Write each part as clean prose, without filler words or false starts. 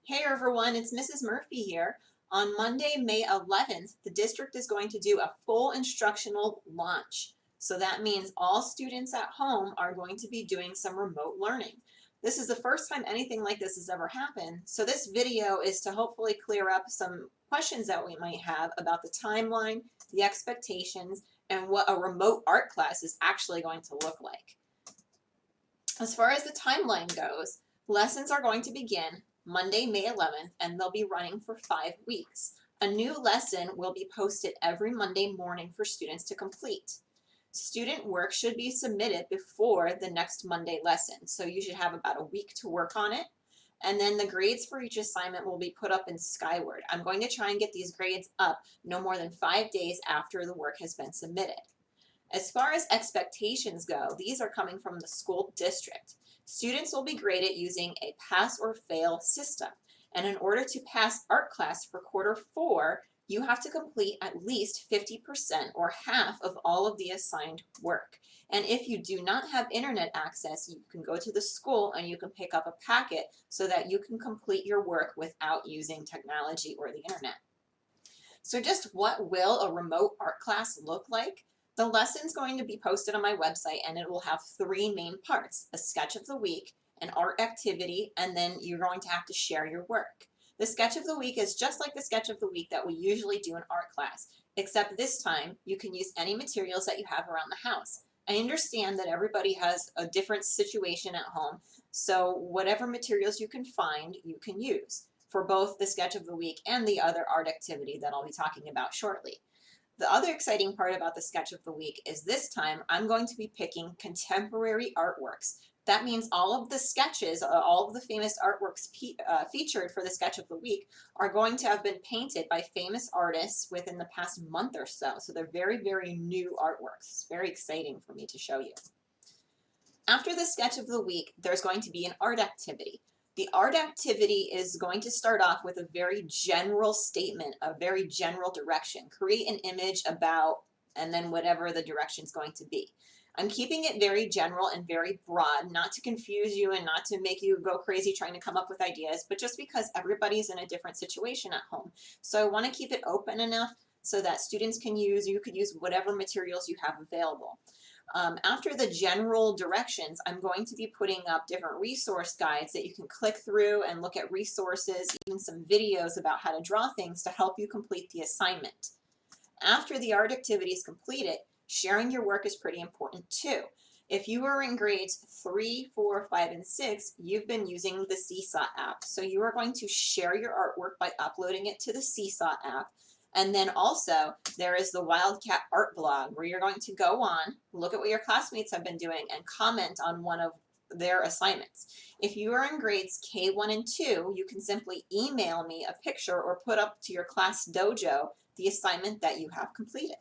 Hey everyone, it's Mrs. Murphy here. On Monday, May 11th, the district is going to do a full instructional launch. So that means all students at home are going to be doing some remote learning. This is the first time anything like this has ever happened. So this video is to hopefully clear up some questions that we might have about the timeline, the expectations, and what a remote art class is actually going to look like. As far as the timeline goes, lessons are going to begin Monday, May 11th, and they'll be running for 5 weeks. A new lesson will be posted every Monday morning for students to complete. Student work should be submitted before the next Monday lesson, so you should have about a week to work on it. And then the grades for each assignment will be put up in Skyward. I'm going to try and get these grades up no more than 5 days after the work has been submitted. As far as expectations go, these are coming from the school district. Students will be graded using a pass or fail system. And in order to pass art class for Q4, you have to complete at least 50% or half of all of the assigned work. And if you do not have internet access, you can go to the school and you can pick up a packet so that you can complete your work without using technology or the internet. So just what will a remote art class look like? The lesson's going to be posted on my website and it will have 3 main parts: a sketch of the week, an art activity, and then you're going to have to share your work. The sketch of the week is just like the sketch of the week that we usually do in art class, except this time you can use any materials that you have around the house. I understand that everybody has a different situation at home, so whatever materials you can find, you can use for both the sketch of the week and the other art activity that I'll be talking about shortly. The other exciting part about the sketch of the week is this time I'm going to be picking contemporary artworks. That means all of the sketches, all of the famous artworks featured for the sketch of the week are going to have been painted by famous artists within the past month or so. So they're very, very new artworks. It's very exciting for me to show you. After the sketch of the week, there's going to be an art activity. The art activity is going to start off with a very general statement, a very general direction. Create an image about, and then whatever the direction is going to be. I'm keeping it very general and very broad, not to confuse you and not to make you go crazy trying to come up with ideas, but just because everybody's in a different situation at home. So I want to keep it open enough so that students can use, you could use whatever materials you have available. After the general directions, I'm going to be putting up different resource guides that you can click through and look at resources, even some videos about how to draw things to help you complete the assignment. After the art activity is completed, sharing your work is pretty important too. If you are in grades 3, 4, 5, and 6, you've been using the Seesaw app. So you are going to share your artwork by uploading it to the Seesaw app. And then also there is the Wildcat Art Blog where you're going to go on, look at what your classmates have been doing, and comment on one of their assignments. If you are in grades K1 and 2, you can simply email me a picture or put up to your class dojo the assignment that you have completed.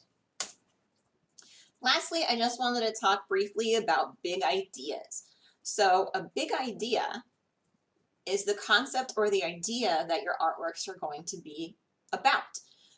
Lastly, I just wanted to talk briefly about big ideas. So a big idea is the concept or the idea that your artworks are going to be about.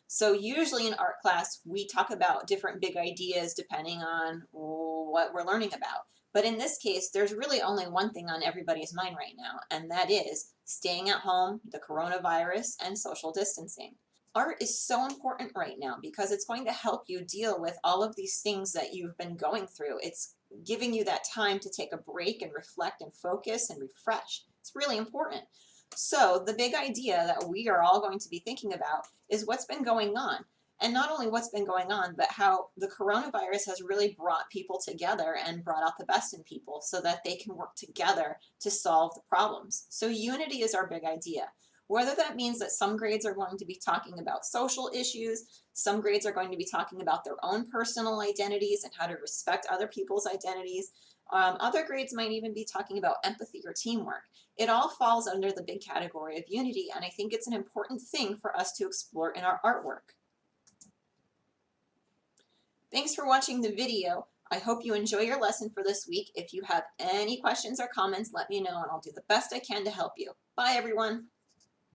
So usually in art class, we talk about different big ideas depending on what we're learning about. But in this case, there's really only one thing on everybody's mind right now, and that is staying at home, the coronavirus, and social distancing. Art is so important right now because it's going to help you deal with all of these things that you've been going through. It's giving you that time to take a break and reflect and focus and refresh. It's really important. So the big idea that we are all going to be thinking about is what's been going on. And not only what's been going on, but how the coronavirus has really brought people together and brought out the best in people so that they can work together to solve the problems. So unity is our big idea. Whether that means that some grades are going to be talking about social issues, some grades are going to be talking about their own personal identities and how to respect other people's identities. Other grades might even be talking about empathy or teamwork. It all falls under the big category of unity, and I think it's an important thing for us to explore in our artwork. Thanks for watching the video. I hope you enjoy your lesson for this week. If you have any questions or comments, let me know and I'll do the best I can to help you. Bye everyone.